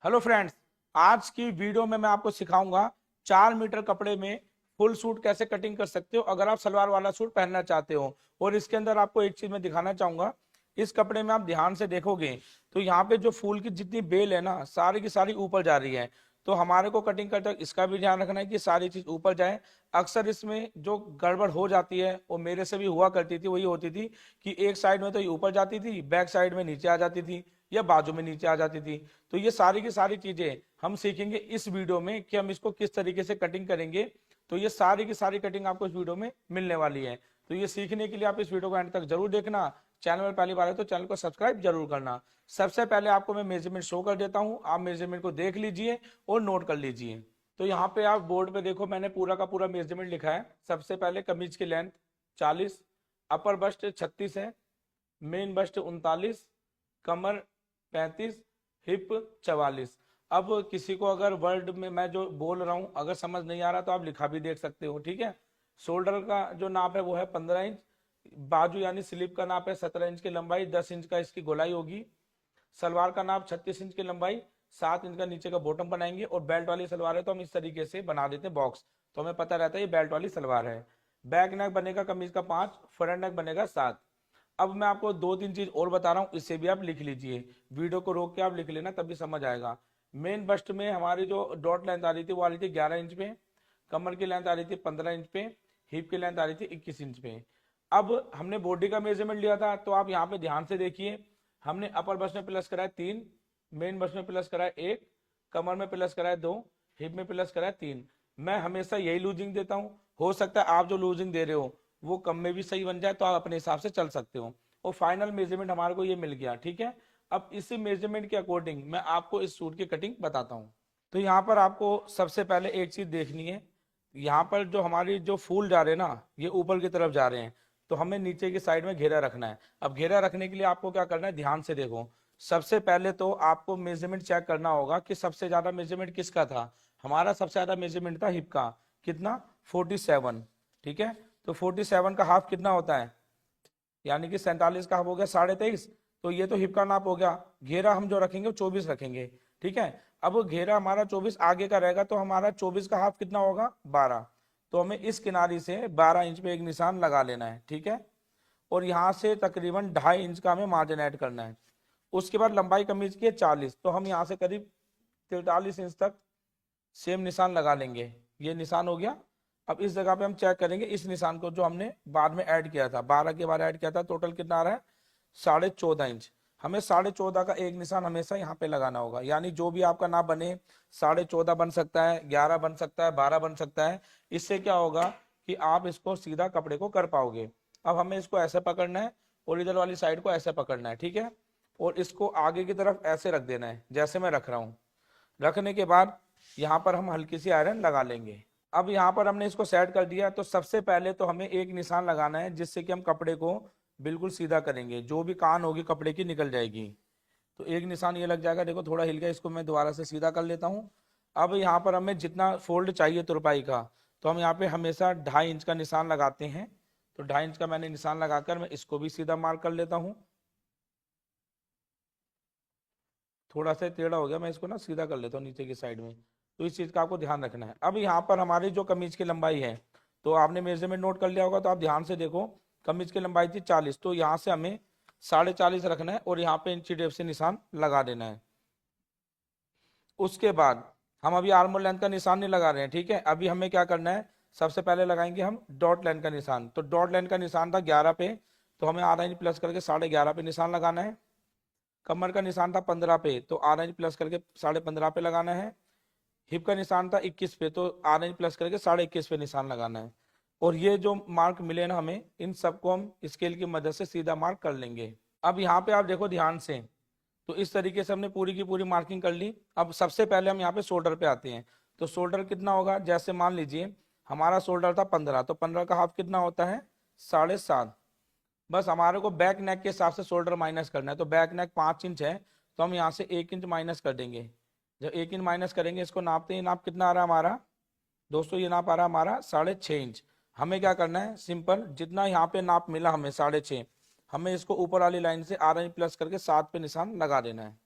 Hello friends, आज की video में मैं आपको सिखाऊंगा 4 मीटर कपड़े में फुल सूट कैसे कटिंग कर सकते हो अगर आप सलवार वाला सूट पहनना चाहते हो। और इसके अंदर आपको एक चीज मैं दिखाना चाहूंगा। इस कपड़े में आप ध्यान से देखोगे तो यहाँ पे जो फूल की जितनी बेल है ना, सारी की सारी ऊपर जा रही है। तो हमारे को कटिंग करते वक्त इसका भी ध्यान रखना है कि सारी चीज ऊपर जाए। अक्सर इसमें जो गड़बड़ हो जाती है वो मेरे से भी हुआ करती थी, वही होती थी कि एक साइड में तो ये ऊपर जाती थी, बैक साइड में नीचे आ जाती थी या बाजू में नीचे आ जाती थी। तो ये सारी की सारी चीजें हम सीखेंगे इस वीडियो में कि हम इसको किस तरीके से कटिंग करेंगे। तो ये सारी की सारी कटिंग आपको इस वीडियो में मिलने वाली है। तो ये सीखने के लिए आप इस वीडियो को एंड तक जरूर देखना। चैनल में पहली बार है तो चैनल को सब्सक्राइब जरूर करना। सबसे पहले आपको मैं मेजरमेंट शो कर देता हूं, आप मेजरमेंट को देख लीजिए और नोट कर लीजिए। तो यहाँ पे आप बोर्ड पे देखो, मैंने पूरा का पूरा मेजरमेंट लिखा है। सबसे पहले कमीज की लेंथ 40, अपर बस्ट 36 है, मेन बस्ट 39, कमर 35, हिप 44। अब किसी को अगर वर्ड में मैं जो बोल रहा हूँ अगर समझ नहीं आ रहा तो आप लिखा भी देख सकते हो, ठीक है। शोल्डर का जो नाप है वो है 15 इंच। बाजू यानी स्लीप का नाप है 17 इंच की लंबाई, 10 इंच का इसकी गोलाई होगी। सलवार का नाप 36 इंच की लंबाई, 7 इंच का नीचे का बॉटम बनाएंगे। और बेल्ट वाली सलवार है तो हम इस तरीके से बना देते हैं बॉक्स, तो हमें पता रहता है ये बेल्ट वाली सलवार है। बैक नेक बनेगा कमीज का 5, फ्रंट नेक बनेगा 7। अब मैं आपको 2-3 चीज और बता रहा हूँ, इससे भी आप लिख लीजिए। वीडियो को रोक के आप लिख लेना तभी समझ आएगा। मेन बस्ट में हमारी जो डॉट लेंथ आ रही थी वो आ रही थी 11 इंच पे। कमर की लेंथ आ रही थी 15 इंच पे। हिप की लेंथ आ रही थी 21 इंच पे। अब हमने बॉडी का मेजरमेंट लिया था तो आप यहाँ पे ध्यान से देखिए। हमने अपर बस्ट में प्लस कराया 3, मेन बस्ट में प्लस कराया 1, कमर में प्लस कराया 2, हिप में प्लस कराया 3। मैं हमेशा यही लूजिंग देता हूँ। हो सकता है आप जो लूजिंग दे रहे हो वो कम में भी सही बन जाए, तो आप अपने हिसाब से चल सकते हो। और फाइनल मेजरमेंट हमारे को ये मिल गया, ठीक है। अब इसी मेजरमेंट के अकॉर्डिंग मैं आपको इस सूट की कटिंग बताता हूँ। तो यहाँ पर आपको सबसे पहले एक चीज देखनी है। यहाँ पर जो हमारी जो फूल जा रहे हैं ना, ये ऊपर की तरफ जा रहे हैं, तो हमें नीचे की साइड में घेरा रखना है। अब घेरा रखने के लिए आपको क्या करना है, ध्यान से देखो। सबसे पहले तो आपको मेजरमेंट चेक करना होगा कि सबसे ज्यादा मेजरमेंट किसका था। हमारा सबसे ज्यादा मेजरमेंट था हिप का। कितना? 47, ठीक है। तो 47 का हाफ कितना होता है, यानी कि 47 का हाफ हो गया 23.5। तो ये तो हिप का नाप हो गया। घेरा हम जो रखेंगे वो 24 रखेंगे, ठीक है। अब वो घेरा हमारा 24 आगे का रहेगा, तो हमारा 24 का हाफ कितना होगा, 12। तो हमें इस किनारी से 12 इंच पे एक निशान लगा लेना है, ठीक है। और यहाँ से तकरीबन 2.5 इंच का हमें मार्जिन ऐड करना है। उसके बाद लंबाई कमीज की है 40, तो हम यहाँ से करीब 43 इंच तक सेम निशान लगा लेंगे। ये निशान हो गया। अब इस जगह पे हम चेक करेंगे इस निशान को जो हमने बाद में ऐड किया था, 12 के बाद ऐड किया था, टोटल कितना आ रहा है, 14.5 इंच। हमें 14.5 का एक निशान हमेशा यहाँ पे लगाना होगा। यानी जो भी आपका नाप बने, 14.5 बन सकता है, 11 बन सकता है, 12 बन सकता है। इससे क्या होगा कि आप इसको सीधा कपड़े को कर पाओगे। अब हमें इसको ऐसे पकड़ना है और इधर वाली साइड को ऐसे पकड़ना है, ठीक है। और इसको आगे की तरफ ऐसे रख देना है जैसे मैं रख रहा हूँ। रखने के बाद यहाँ पर हम हल्की सी आयरन लगा लेंगे। अब यहाँ पर हमने इसको सेट कर दिया, तो सबसे पहले तो हमें एक निशान लगाना है जिससे कि हम कपड़े को बिल्कुल सीधा करेंगे, जो भी कान होगी कपड़े की निकल जाएगी। तो एक निशान ये लग जाएगा, देखो थोड़ा हिल गया, इसको मैं दोबारा से सीधा कर लेता हूँ। अब यहाँ पर हमें जितना फोल्ड चाहिए तुरपाई का, तो हम यहाँ पे हमेशा 2.5 इंच का निशान लगाते हैं। तो 2.5 इंच का मैंने निशान लगाकर मैं इसको भी सीधा मार्क कर लेता हूँ। थोड़ा सा टेढ़ा हो गया, मैं इसको ना सीधा कर लेता हूँ नीचे की साइड में। तो इस चीज का आपको ध्यान रखना है। अब यहाँ पर हमारी जो कमीज की लंबाई है, तो आपने मेजरमेंट नोट कर लिया होगा, तो आप ध्यान से देखो। कमीज की लंबाई थी 40, तो यहाँ से हमें 40.5 रखना है और यहाँ पे इंची टेप से निशान लगा देना है। उसके बाद हम अभी आर्मोल लेंथ का निशान नहीं लगा रहे हैं, ठीक है। अभी हमें क्या करना है, सबसे पहले लगाएंगे हम डॉट लेंथ का निशान। तो डॉट लेंथ का निशान था 11 पे, तो हमें आधा इंच प्लस करके 11.5 पे निशान लगाना है। कमर का निशान था 15 पे, तो आधा इंच प्लस करके 15.5 पे लगाना है। हिप का निशान था 21 पे, तो आधा इंच प्लस करके 21.5 पे निशान लगाना है। और ये जो मार्क मिले ना हमें, इन सबको हम स्केल की मदद से सीधा मार्क कर लेंगे। अब यहाँ पे आप देखो ध्यान से, तो इस तरीके से हमने पूरी की पूरी मार्किंग कर ली। अब सबसे पहले हम यहाँ पे शोल्डर पे आते हैं। तो शोल्डर कितना होगा, जैसे मान लीजिए हमारा शोल्डर था 15, तो 15 का हाफ कितना होता है, 7.5। बस हमारे को बैक नेक के हिसाब से शोल्डर माइनस करना है। तो बैक नेक 5 इंच है, तो हम यहाँ से 1 इंच माइनस कर देंगे। जब 1 इंच माइनस करेंगे, इसको नापते हैं, नाप कितना आ रहा है हमारा दोस्तों, ये नाप आ रहा है हमारा 6.5 इंच। हमें क्या करना है, सिंपल जितना यहाँ पे नाप मिला हमें 6.5, हमें इसको ऊपर वाली लाइन से आधा इंच प्लस करके 7 पे निशान लगा देना है।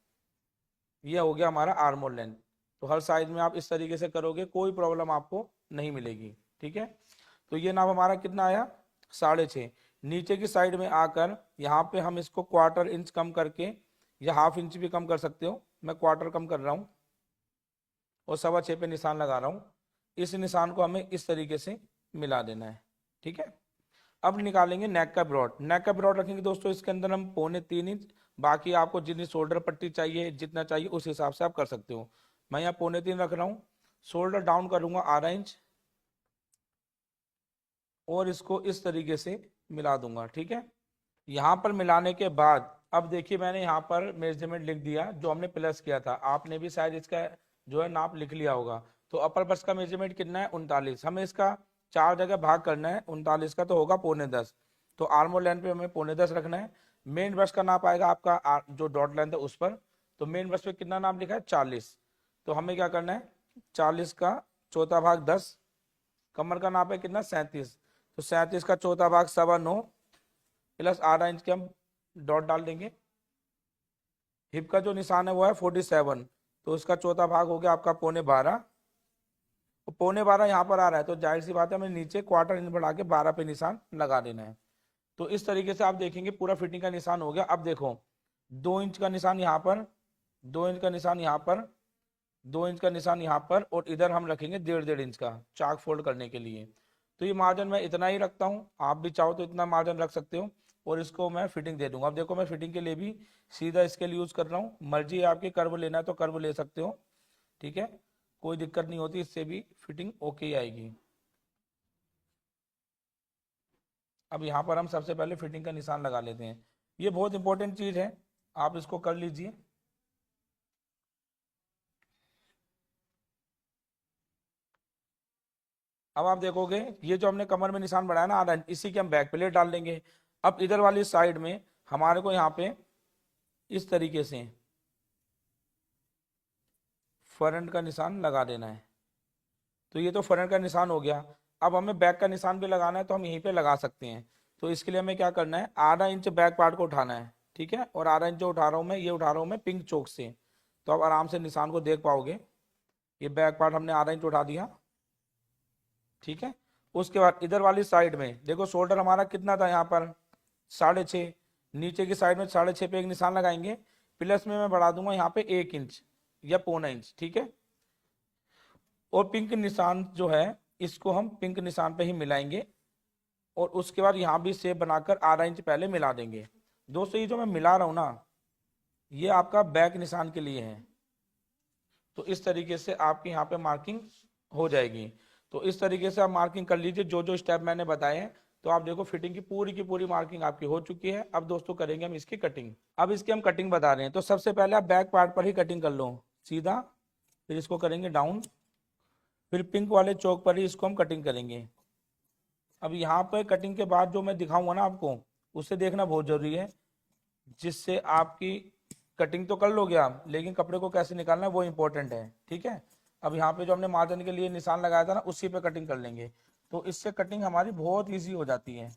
ये हो गया हमारा आर्म होल लेंथ। तो हर साइज में आप इस तरीके से करोगे, कोई प्रॉब्लम आपको नहीं मिलेगी। ठीक है, तो ये नाप हमारा कितना आया, 6.5। नीचे की साइड में आकर यहाँ पे हम इसको 1/4 इंच कम करके, या 1/2 इंच भी कम कर सकते हो, मैं 1/4 कम कर रहा हूँ और 6.25 पे निशान लगा रहा हूँ। इस निशान को हमें इस तरीके से मिला देना है। ठीक है, अब निकालेंगे नेक का ब्रॉड। नेक का ब्रॉड रखेंगे दोस्तों इसके अंदर हम 3.25 इंच। बाकी आपको जितनी शोल्डर पट्टी चाहिए, जितना चाहिए उस हिसाब से आप कर सकते हो। मैं यहाँ 3.25 रख रहा हूँ। शोल्डर डाउन करूंगा 1/2 इंच और इसको इस तरीके से मिला दूंगा। ठीक है, यहाँ पर मिलाने के बाद अब देखिए मैंने यहाँ पर मेजरमेंट लिख दिया जो हमने प्लस किया था। आपने भी शायद इसका जो है नाप लिख लिया होगा। तो अपर बस्ट का मेजरमेंट कितना है, 39। हमें इसका 4 जगह भाग करना है, 39 का तो होगा 9.25। तो आर्म होल लेंथ पे हमें 9.25 रखना है। मेन ब्रश का नाप आएगा आपका जो डॉट लेंथ है उस पर। तो मेन ब्रश पे कितना नाप लिखा है, 40। तो हमें क्या करना है, 40 का चौथा भाग 10। कमर का नाप है कितना, 37। तो 37 का चौथा भाग 9.25 प्लस 1/2 इंच के हम डॉट डाल देंगे। हिप का जो निशान है वो है 47। तो इसका चौथा भाग हो गया आपका 11.25। तो 11.25 यहाँ पर आ रहा है, तो जाहिर सी बात है हमें नीचे 1/4 इंच बढ़ा के 12 पे निशान लगा देना है। तो इस तरीके से आप देखेंगे पूरा फिटिंग का निशान हो गया। अब देखो 2 इंच का निशान यहाँ पर, 2 इंच का निशान यहाँ पर, 2 इंच का निशान यहाँ पर, और इधर हम रखेंगे 1.5 इंच का चाक फोल्ड करने के लिए। तो ये मार्जिन मैं इतना ही रखता हूँ, आप भी चाहो तो इतना मार्जिन रख सकते हो और इसको मैं फिटिंग दे दूंगा। अब देखो मैं फिटिंग के लिए भी सीधा स्केल यूज कर रहा हूँ। मर्जी है आपकी, कर्व लेना है तो कर्व ले सकते हो। ठीक है, कोई दिक्कत नहीं होती, इससे भी फिटिंग ओके ही आएगी। अब यहाँ पर हम सबसे पहले फिटिंग का निशान लगा लेते हैं। ये बहुत इंपॉर्टेंट चीज है, आप इसको कर लीजिए। अब आप देखोगे ये जो हमने कमर में निशान बनाया ना आधा, इसी के हम बैक प्लेट डाल देंगे। अब इधर वाली साइड में हमारे को यहाँ पे इस तरीके से फ्रंट का निशान लगा देना है। तो ये तो फ्रंट का निशान हो गया। अब हमें बैक का निशान भी लगाना है, तो हम यहीं पे लगा सकते हैं। तो इसके लिए हमें क्या करना है, 1/2 इंच बैक पार्ट को उठाना है। ठीक है, और 1/2 इंच जो उठा रहा हूँ मैं, ये उठा रहा हूँ मैं पिंक चौक से। तो आप आराम से निशान को देख पाओगे। ये बैक पार्ट हमने 1/2 इंच उठा दिया। ठीक है, उसके बाद इधर वाली साइड में देखो शोल्डर हमारा कितना था यहाँ पर, 6.5। नीचे की साइड में 6.5 पे एक निशान लगाएंगे। प्लस में मैं बढ़ा दूंगा यहाँ पे 1 इंच या 1.25 इंच। ठीक है, और पिंक निशान जो है इसको हम पिंक निशान पे ही मिलाएंगे और उसके बाद यहाँ भी शेप बनाकर 1/2 इंच पहले मिला देंगे। दोस्तों ये जो मैं मिला रहा हूँ ना, ये आपका बैक निशान के लिए है। तो इस तरीके से आपकी यहाँ पे मार्किंग हो जाएगी। तो इस तरीके से आप मार्किंग कर लीजिए जो जो स्टेप मैंने बताए हैं। तो आप देखो फिटिंग की पूरी मार्किंग आपकी हो चुकी है। अब दोस्तों करेंगे हम इसकी कटिंग। अब इसकी हम कटिंग बता रहे हैं। तो सबसे पहले आप बैक पार्ट पर ही कटिंग कर लो सीधा, फिर इसको करेंगे डाउन, फिर पिंक वाले चौक पर ही इसको हम कटिंग करेंगे। अब यहाँ पर कटिंग के बाद जो मैं दिखाऊंगा ना आपको, उससे देखना बहुत जरूरी है, जिससे आपकी कटिंग तो कर लोगे आप, लेकिन कपड़े को कैसे निकालना है वो इंपॉर्टेंट है। ठीक है, अब यहाँ पे जो हमने मार्जिन के लिए निशान लगाया था ना, उसी पे कटिंग कर लेंगे। तो इससे कटिंग हमारी बहुत ईजी हो जाती है।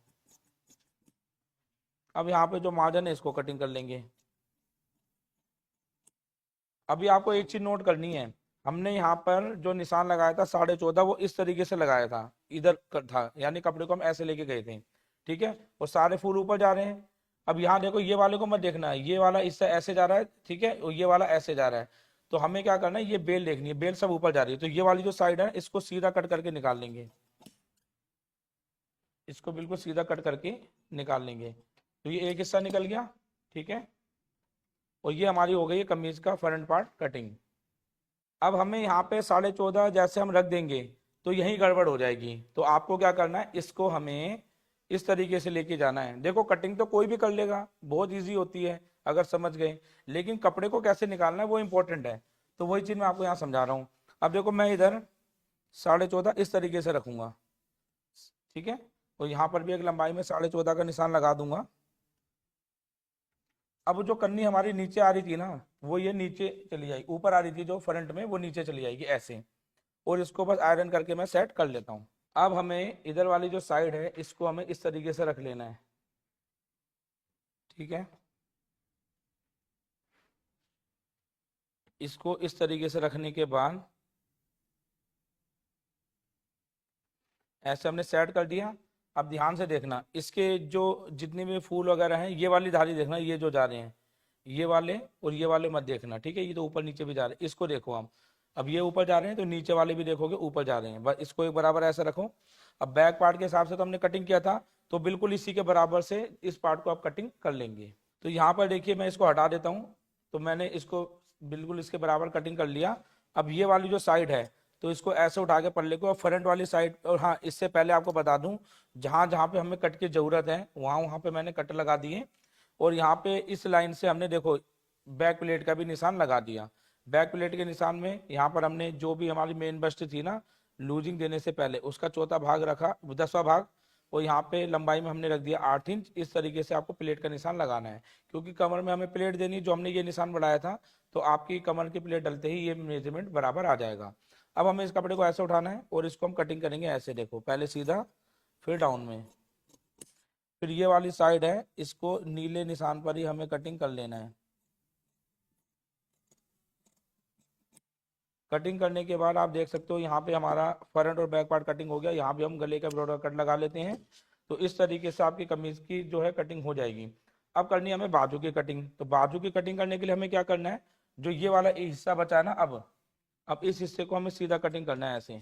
अब यहाँ पे जो मार्जिन है इसको कटिंग कर लेंगे। अभी आपको एक चीज नोट करनी है, हमने यहाँ पर जो निशान लगाया था 14.5, वो इस तरीके से लगाया था, इधर था, यानी कपड़े को हम ऐसे लेके गए थे। ठीक है, और सारे फूल ऊपर जा रहे हैं। अब यहाँ देखो ये वाले को मत देखना है, ये वाला इससे ऐसे जा रहा है। ठीक है, और ये वाला ऐसे जा रहा है। तो हमें क्या करना है, ये बेल देखनी है, बेल सब ऊपर जा रही है। तो ये वाली जो साइड है इसको सीधा कट करके निकाल लेंगे, इसको बिल्कुल सीधा कट करके निकाल लेंगे। तो ये एक हिस्सा निकल गया। ठीक है, और ये हमारी हो गई है कमीज का फ्रंट पार्ट कटिंग। अब हमें यहाँ पे 14.5 जैसे हम रख देंगे तो यही गड़बड़ हो जाएगी। तो आपको क्या करना है, इसको हमें इस तरीके से लेके जाना है। देखो कटिंग तो कोई भी कर लेगा, बहुत इजी होती है अगर समझ गए, लेकिन कपड़े को कैसे निकालना है वो इंपॉर्टेंट है। तो वही चीज मैं आपको यहाँ समझा रहा हूँ। अब देखो मैं इधर 14.5 इस तरीके से रखूंगा। ठीक है, और यहाँ पर भी एक लंबाई में 14.5 का निशान लगा दूंगा। अब जो कन्नी हमारी नीचे आ रही थी ना, वो ये नीचे चली जाएगी, ऊपर आ रही थी जो फ्रंट में, वो नीचे चली जाएगी ऐसे। और इसको बस आयरन करके मैं सेट कर लेता हूँ। अब हमें इधर वाली जो साइड है इसको हमें इस तरीके से रख लेना है। ठीक है, इसको इस तरीके से रखने के बाद ऐसे हमने सेट कर दिया। अब ध्यान से देखना, इसके जो जितने भी फूल वगैरह हैं, ये वाली धारी देखना, ये जो जा रहे हैं ये वाले, और ये वाले मत देखना, ठीक है। ये तो ऊपर नीचे भी जा रहे हैं, इसको देखो हम। अब ये ऊपर जा रहे हैं तो नीचे वाले भी देखोगे ऊपर जा रहे हैं, बस इसको एक बराबर ऐसा रखो। अब बैक पार्ट के हिसाब से तो हमने कटिंग किया था, तो बिल्कुल इसी के बराबर से इस पार्ट को आप कटिंग कर लेंगे। तो यहाँ पर देखिए मैं इसको हटा देता हूँ। तो मैंने इसको बिल्कुल इसके बराबर कटिंग कर लिया। अब ये वाली जो साइड है, तो इसको ऐसे उठा के पल्ले को, और फ्रंट वाली साइड, और हाँ इससे पहले आपको बता दूं, जहां जहां पे हमें कट की जरूरत है वहां वहां पे मैंने कट लगा दिए। और यहाँ पे इस लाइन से हमने देखो बैक प्लेट का भी निशान लगा दिया। बैक प्लेट के निशान में यहाँ पर हमने जो भी हमारी मेन बस्ट थी ना, लूजिंग देने से पहले उसका चौथा भाग रखा, 10वां भाग। और यहाँ पे लंबाई में हमने रख दिया 8 इंच। इस तरीके से आपको प्लेट का निशान लगाना है, क्योंकि कमर में हमें प्लेट देनी, जो हमने ये निशान बढ़ाया था, तो आपकी कमर की प्लेट डलते ही ये मेजरमेंट बराबर आ जाएगा। अब हमें इस कपड़े को ऐसे उठाना है और इसको हम कटिंग करेंगे ऐसे, देखो पहले सीधा फिर डाउन में। फिर ये वाली साइड है, इसको नीले निशान पर ही हमें कटिंग कर लेना है। कटिंग करने के बाद आप देख सकते हो यहाँ पे हमारा फ्रंट और बैक पार्ट कटिंग हो गया। यहाँ भी हम गले का बॉर्डर कट लगा लेते हैं। तो इस तरीके से आपकी कमीज की जो है कटिंग हो जाएगी। अब करनी है हमें बाजू की कटिंग। तो बाजू की कटिंग करने के लिए हमें क्या करना है, जो ये वाला एक हिस्सा बचा है ना, अब इस हिस्से को हमें सीधा कटिंग करना है ऐसे।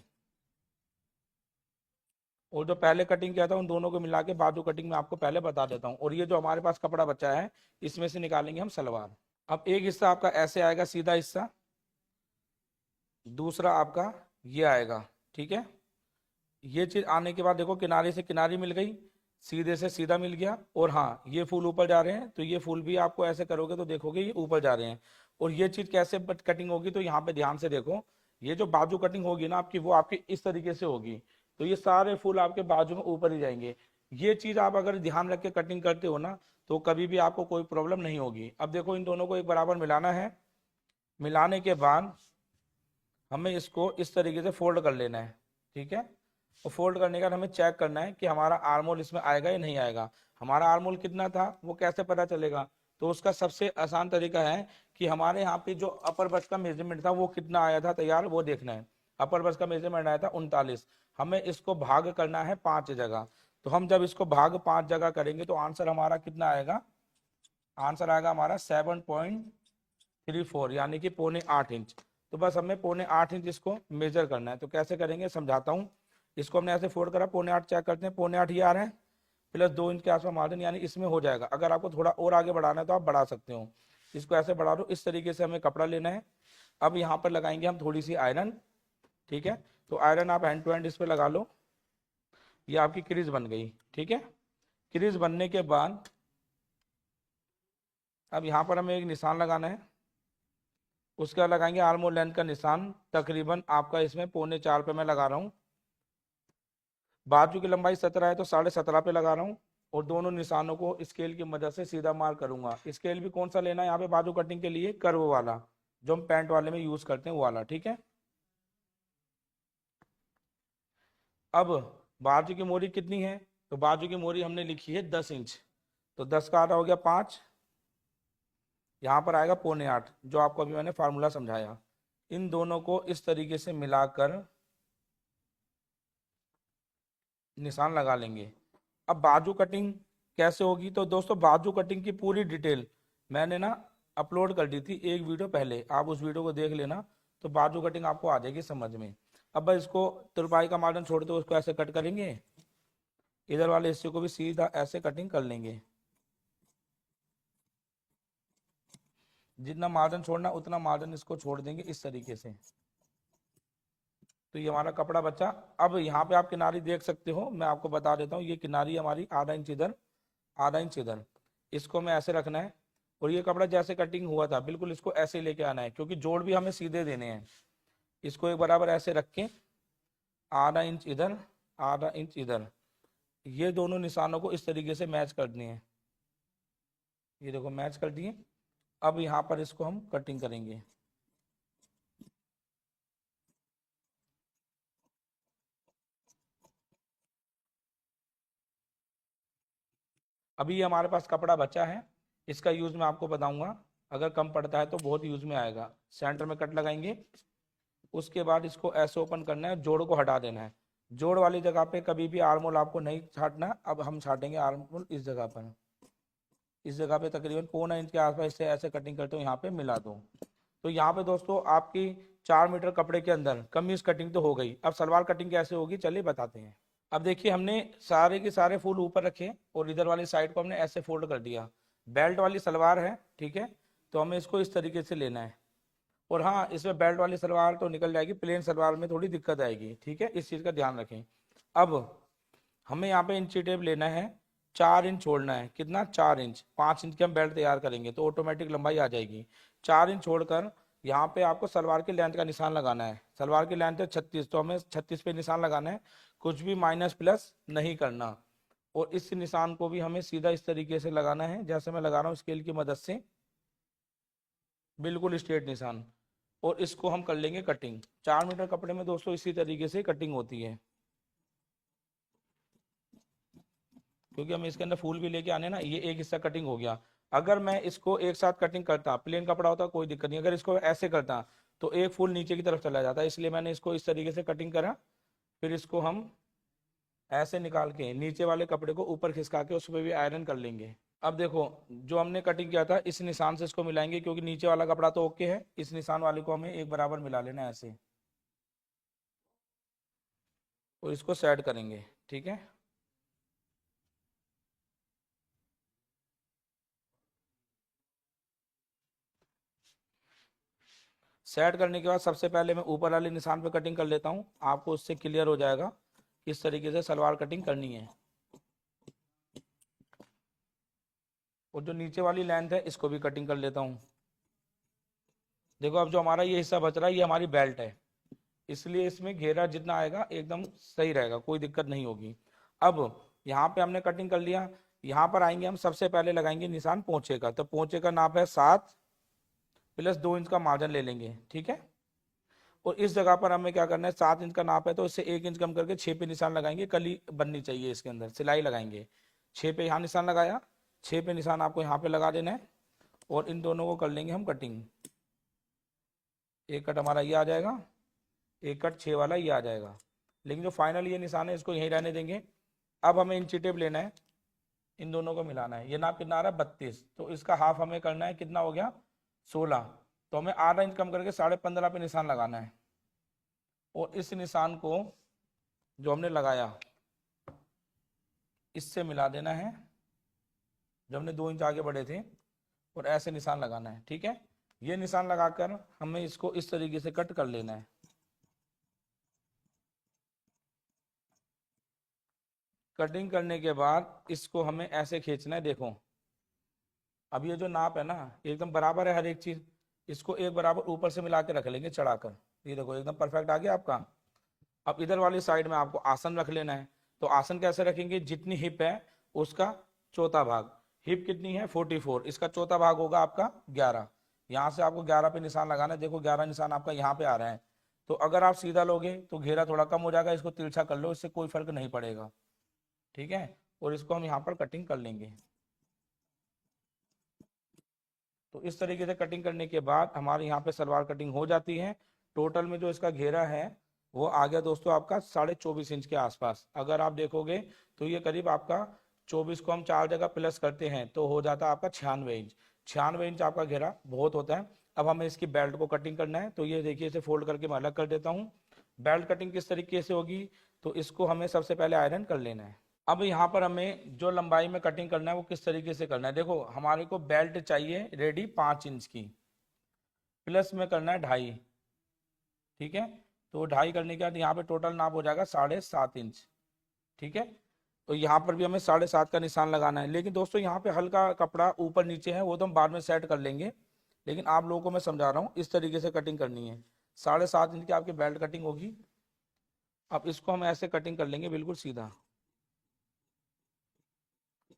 और जो पहले कटिंग किया था उन दोनों को मिला के बाजू कटिंग में आपको पहले बता देता हूँ। और ये जो हमारे पास कपड़ा बचा है, इसमें से निकालेंगे हम सलवार। अब एक हिस्सा आपका ऐसे आएगा सीधा हिस्सा, दूसरा आपका ये आएगा, ठीक है। ये चीज आने के बाद देखो किनारे से किनारी मिल गई, सीधे से सीधा मिल गया। और हाँ ये फूल ऊपर जा रहे हैं, तो ये फूल भी आपको ऐसे करोगे तो देखोगे ये ऊपर जा रहे हैं। और ये चीज कैसे कटिंग होगी, तो यहाँ पे ध्यान से देखो, ये जो बाजू कटिंग होगी ना आपकी, वो आपकी इस तरीके से होगी। तो ये सारे फूल आपके बाजू में ऊपर ही जाएंगे। ये चीज आप अगर ध्यान रख के कटिंग करते हो ना, तो कभी भी आपको कोई प्रॉब्लम नहीं होगी। अब देखो इन दोनों को एक बराबर मिलाना है। मिलाने के बाद हमें इसको इस तरीके से फोल्ड कर लेना है, ठीक है। और फोल्ड करने के बाद हमें चेक करना है कि हमारा आर्मोल इसमें आएगा या नहीं आएगा। हमारा आर्मोल कितना था वो कैसे पता चलेगा, तो उसका सबसे आसान तरीका है कि हमारे यहाँ पे जो अपर बस्ट का मेजरमेंट था वो कितना आया था तैयार, वो देखना है। अपर बस्ट का मेजरमेंट आया था 39। हमें इसको भाग करना है 5 जगह। तो हम जब इसको भाग 5 जगह करेंगे तो आंसर हमारा कितना आएगा, आंसर आएगा हमारा 7.34, यानी कि 7.25 इंच। तो बस हमें 7.25 इंच इसको मेजर करना है। तो कैसे करेंगे समझाता हूँ। इसको हमने ऐसे फोल्ड करा, 7.25 चेक करते हैं, 7.25 ही आ रहे हैं, प्लस 2 इंच के आसपास मार्जिन, यानी इसमें हो जाएगा। अगर आपको थोड़ा और आगे बढ़ाना है तो आप बढ़ा सकते हो। इसको ऐसे बढ़ा दो। इस तरीके से हमें कपड़ा लेना है। अब यहाँ पर लगाएंगे हम थोड़ी सी आयरन, ठीक है। तो आयरन आप हैंड टू हैंड इस पर लगा लो। ये आपकी क्रीज बन गई, ठीक है। क्रीज बनने के बाद अब यहाँ पर हमें एक निशान लगाना है। उसके बाद लगाएंगे आर्मोल लेंथ का निशान, तकरीबन आपका इसमें 3.25 पे मैं लगा रहा हूँ। बाजू की लंबाई 17 है तो 17.5 पे लगा रहा हूँ। और दोनों निशानों को स्केल की मदद से सीधा मार्क करूंगा। स्केल भी कौन सा लेना है यहाँ पे बाजू कटिंग के लिए, कर्व वाला, जो हम पैंट वाले में यूज करते हैं वो वाला, ठीक है। अब बाजू की मोरी कितनी है, तो बाजू की मोरी हमने लिखी है 10 इंच। तो 10 का आधा हो गया 5, यहाँ पर आएगा 7.25, जो आपको अभी मैंने फार्मूला समझाया। इन दोनों को इस तरीके से मिलाकर निशान लगा लेंगे। अब बाजू कटिंग कैसे होगी, तो दोस्तों बाजू कटिंग की पूरी डिटेल मैंने ना अपलोड कर दी थी एक वीडियो पहले, आप उस वीडियो को देख लेना। तो बाजू कटिंग आपको आ जाएगी समझ में। अब बस इसको तुरपाई का मार्जिन छोड़ दो, उसको ऐसे कट करेंगे। इधर वाले हिस्से को भी सीधा ऐसे कटिंग कर लेंगे। जितना मार्जिन छोड़ना उतना मार्जिन इसको छोड़ देंगे इस तरीके से। तो ये हमारा कपड़ा बचा। अब यहाँ पे आप किनारी देख सकते हो, मैं आपको बता देता हूँ। ये किनारी हमारी आधा इंच इधर, आधा इंच इधर, इसको हमें ऐसे रखना है। और ये कपड़ा जैसे कटिंग हुआ था बिल्कुल इसको ऐसे ही लेके आना है, क्योंकि जोड़ भी हमें सीधे देने हैं। इसको एक बराबर ऐसे रख के आधा इंच इधर, आधा इंच इधर, ये दोनों निशानों को इस तरीके से मैच कर दिए। ये देखो मैच कर दिए। अब यहाँ पर इसको हम कटिंग करेंगे। अभी ये हमारे पास कपड़ा बचा है, इसका यूज मैं आपको बताऊंगा। अगर कम पड़ता है तो बहुत यूज में आएगा। सेंटर में कट लगाएंगे, उसके बाद इसको ऐसे ओपन करना है, जोड़ को हटा देना है। जोड़ वाली जगह पे कभी भी आर्म होल आपको नहीं छाटना, अब हम छाटेंगे आर्म होल इस जगह पर। इस जगह पे तकरीबन 1.25 इंच के आसपास इससे ऐसे कटिंग करते हो, यहाँ पे मिला दो। तो यहाँ पे दोस्तों आपकी 4 मीटर कपड़े के अंदर कमीज कटिंग तो हो गई। अब सलवार कटिंग कैसे होगी चलिए बताते हैं। अब देखिए हमने सारे के सारे फूल ऊपर रखे और इधर वाली साइड को हमने ऐसे फोल्ड कर दिया। बेल्ट वाली सलवार है, ठीक है, तो हमें इसको इस तरीके से लेना है। और हाँ, इसमें बेल्ट वाली सलवार तो निकल जाएगी, प्लेन सलवार में थोड़ी दिक्कत आएगी, ठीक है, इस चीज़ का ध्यान रखें। अब हमें यहाँ पे इंची टेप लेना है, 4 इंच छोड़ना है। कितना? 4 इंच। 5 इंच की हम बेल्ट तैयार करेंगे तो ऑटोमेटिक लंबाई आ जाएगी। 4 इंच छोड़कर यहाँ पे आपको सलवार की लेंथ का निशान लगाना है। सलवार की लेंथ है 36, तो हमें 36 पे निशान लगाना है, कुछ भी माइनस प्लस नहीं करना। और इस निशान को भी हमें सीधा इस तरीके से लगाना है जैसे मैं लगा रहा हूँ स्केल की मदद से, बिल्कुल स्ट्रेट निशान। और इसको हम कर लेंगे कटिंग। 4 मीटर कपड़े में दोस्तों इसी तरीके से कटिंग होती है, क्योंकि हम इसके अंदर फूल भी लेके आने ना। ये एक हिस्सा कटिंग हो गया। अगर मैं इसको एक साथ कटिंग करता, प्लेन कपड़ा होता कोई दिक्कत नहीं, अगर इसको ऐसे करता तो एक फूल नीचे की तरफ चला जाता, इसलिए मैंने इसको इस तरीके से कटिंग करा। फिर इसको हम ऐसे निकाल के नीचे वाले कपड़े को ऊपर खिसका के उस पर भी आयरन कर लेंगे। अब देखो जो हमने कटिंग किया था इस निशान से इसको मिलाएंगे, क्योंकि नीचे वाला कपड़ा तो ओके है, इस निशान वाले को हमें एक बराबर मिला लेना है ऐसे, और इसको सेट करेंगे, ठीक है। सेट करने के बाद सबसे पहले मैं ऊपर वाले निशान पे कटिंग कर लेता हूँ, आपको उससे क्लियर हो जाएगा किस तरीके से सलवार कटिंग करनी है। और जो नीचे वाली लेंथ है इसको भी कटिंग कर लेता हूँ। देखो अब जो हमारा ये हिस्सा बच रहा है ये हमारी बेल्ट है, इसलिए इसमें घेरा जितना आएगा एकदम सही रहेगा, कोई दिक्कत नहीं होगी। अब यहाँ पे हमने कटिंग कर लिया, यहाँ पर आएंगे हम, सबसे पहले लगाएंगे निशान पोंचे का। तो पोंचे का नाप है 7 प्लस 2 इंच का मार्जिन ले लेंगे, ठीक है। और इस जगह पर हमें क्या करना है, 7 इंच का नाप है तो इससे 1 इंच कम करके 6 पे निशान लगाएंगे। कली बननी चाहिए इसके अंदर, सिलाई लगाएंगे। 6 पे यहाँ निशान लगाया, 6 पे निशान आपको यहाँ पे लगा देना है। और इन दोनों को कर लेंगे हम कटिंग। एक कट हमारा ये आ जाएगा, एक कट 6 वाला ये आ जाएगा, लेकिन जो फाइनल ये निशान है इसको यहीं रहने देंगे। अब हमें इंची टेप लेना है, इन दोनों को मिलाना है। ये नाप कितना आ रहा है? 32, तो इसका हाफ हमें करना है, कितना हो गया? 16। तो हमें आधा इंच कम करके 15.5 पे निशान लगाना है। और इस निशान को जो हमने लगाया इससे मिला देना है, जो हमने 2 इंच आगे बढ़े थे, और ऐसे निशान लगाना है, ठीक है। ये निशान लगाकर हमें इसको इस तरीके से कट कर लेना है। कटिंग करने के बाद इसको हमें ऐसे खींचना है, देखो अब ये जो नाप है ना एकदम बराबर है हर एक चीज, इसको एक बराबर ऊपर से मिला के रख लेंगे चढ़ाकर। ये देखो एकदम परफेक्ट आ गया आपका। अब इधर वाली साइड में आपको आसन रख लेना है। तो आसन कैसे रखेंगे? जितनी हिप है उसका चौथा भाग। हिप कितनी है? 44, इसका चौथा भाग होगा आपका 11। यहाँ से आपको 11 पे निशान लगाना है। देखो 11 निशान आपका यहाँ पे आ रहा है। तो अगर आप सीधा लोगे तो घेरा थोड़ा कम हो जाएगा, इसको तिरछा कर लो, इससे कोई फर्क नहीं पड़ेगा, ठीक है। और इसको हम यहाँ पर कटिंग कर लेंगे। तो इस तरीके से कटिंग करने के बाद हमारे यहाँ पे सलवार कटिंग हो जाती है। टोटल में जो इसका घेरा है वो आ गया दोस्तों आपका 24.5 इंच के आसपास। अगर आप देखोगे तो ये करीब आपका 24 को हम 4 जगह प्लस करते हैं तो हो जाता है आपका 96 इंच। 96 इंच आपका घेरा बहुत होता है। अब हमें इसकी बेल्ट को कटिंग करना है, तो ये देखिए इसे फोल्ड करके मैं अलग कर देता हूँ। बेल्ट कटिंग किस तरीके से होगी, तो इसको हमें सबसे पहले आयरन कर लेना है। अब यहाँ पर हमें जो लंबाई में कटिंग करना है वो किस तरीके से करना है, देखो हमारे को बेल्ट चाहिए रेडी 5 इंच की, प्लस में करना है 2.5, ठीक है। तो 2.5 करने के बाद यहाँ पे टोटल नाप हो जाएगा 7.5 इंच, ठीक है। तो यहाँ पर भी हमें 7.5 का निशान लगाना है। लेकिन दोस्तों यहाँ पे हल्का कपड़ा ऊपर नीचे है वो तो हम बाद में सेट कर लेंगे, लेकिन आप लोगों को मैं समझा रहा हूँ इस तरीके से कटिंग करनी है। 7.5 इंच की आपकी बेल्ट कटिंग होगी। अब इसको हम ऐसे कटिंग कर लेंगे बिल्कुल सीधा।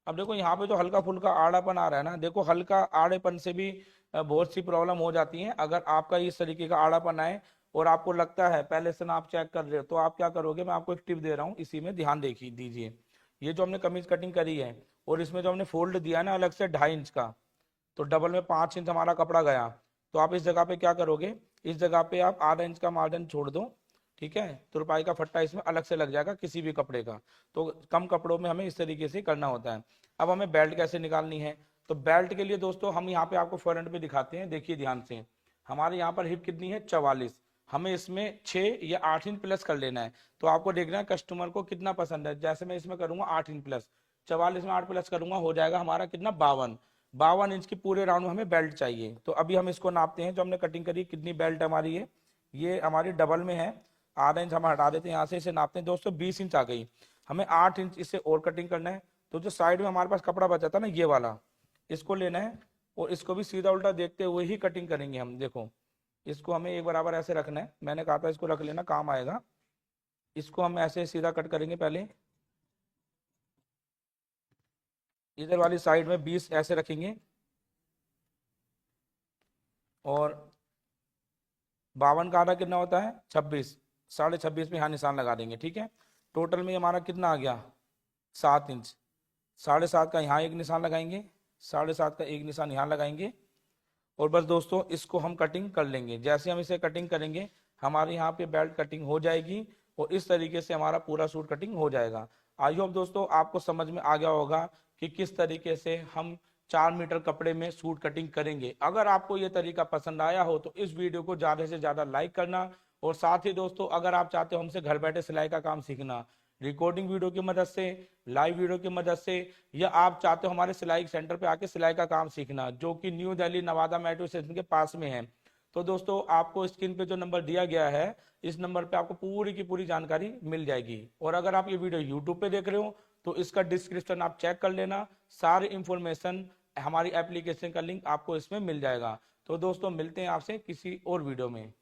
अब देखो यहाँ पे जो हल्का फुल्का आड़ापन आ रहा है ना, देखो हल्का आड़ेपन से भी बहुत सी प्रॉब्लम हो जाती है। अगर आपका इस तरीके का आड़ापन आए और आपको लगता है पहले से ना आप चेक कर रहे हो, तो आप क्या करोगे, मैं आपको एक टिप दे रहा हूँ, इसी में ध्यान देखिए दीजिए। ये जो हमने कमीज कटिंग करी है और इसमें जो हमने फोल्ड दिया है ना अलग से 2.5 इंच का, तो डबल में 5 इंच हमारा कपड़ा गया। तो आप इस जगह पे क्या करोगे, इस जगह पे आप आधा इंच का मार्जिन छोड़ दो, ठीक है। तुरपाई का फट्टा इसमें अलग से लग जाएगा किसी भी कपड़े का। तो कम कपड़ों में हमें इस तरीके से करना होता है। अब हमें बेल्ट कैसे निकालनी है, तो बेल्ट के लिए दोस्तों हम यहाँ पे आपको फ्रंट पे दिखाते हैं, देखिए ध्यान से। हमारे यहाँ पर हिप कितनी है 44, हमें इसमें 6 या 8 इंच प्लस कर लेना है। तो आपको देखना है कस्टमर को कितना पसंद है। जैसे मैं इसमें करूंगा 8 इंच प्लस, 44 में 8 प्लस करूंगा, हो जाएगा हमारा कितना 52 इंच की पूरे राउंड में हमें बेल्ट चाहिए। तो अभी हम इसको नापते हैं, जो हमने कटिंग करी कितनी बेल्ट हमारी है, ये हमारी डबल में है, आधा इंच हम हटा देते हैं यहाँ से, इसे नापते हैं दोस्तों 20 इंच आ गई। हमें 8 इंच इससे और कटिंग करना है। तो जो साइड में हमारे पास कपड़ा बचा था ना ये वाला, इसको लेना है और इसको भी सीधा उल्टा देखते हुए ही कटिंग करेंगे हम। देखो इसको हमें एक बराबर ऐसे रखना है, मैंने कहा था इसको रख लेना काम आएगा। इसको हम ऐसे सीधा कट करेंगे, पहले इधर वाली साइड में 20 ऐसे रखेंगे और 52 का आधा कितना होता है 26, 26.5 में यहाँ निशान लगा देंगे, ठीक है। टोटल में हमारा कितना आ गया 7 इंच, 7.5 का यहाँ एक निशान लगाएंगे, 7.5 का एक निशान यहाँ लगाएंगे और बस दोस्तों इसको हम कटिंग कर लेंगे। जैसे हम इसे कटिंग करेंगे हमारे यहाँ पे बेल्ट कटिंग हो जाएगी और इस तरीके से हमारा पूरा सूट कटिंग हो जाएगा। आई होप दोस्तों आपको समझ में आ गया होगा कि किस तरीके से हम 4 मीटर कपड़े में सूट कटिंग करेंगे। अगर आपको ये तरीका पसंद आया हो तो इस वीडियो को ज़्यादा से ज़्यादा लाइक करना, और साथ ही दोस्तों अगर आप चाहते हो हमसे घर बैठे सिलाई का काम सीखना, रिकॉर्डिंग वीडियो की मदद से, लाइव वीडियो की मदद से, या आप चाहते हो हमारे सिलाई सेंटर पे आके सिलाई का काम सीखना जो कि new Delhi Nawada metro station के पास में है, तो दोस्तों आपको स्क्रीन पे जो नंबर दिया गया है इस नंबर पे आपको पूरी की पूरी जानकारी मिल जाएगी। और अगर आप ये वीडियो यूट्यूब पे देख रहे हो तो इसका डिस्क्रिप्शन आप चेक कर लेना, सारी इंफॉर्मेशन, हमारी एप्लीकेशन का लिंक आपको इसमें मिल जाएगा। तो दोस्तों मिलते हैं आपसे किसी और वीडियो में।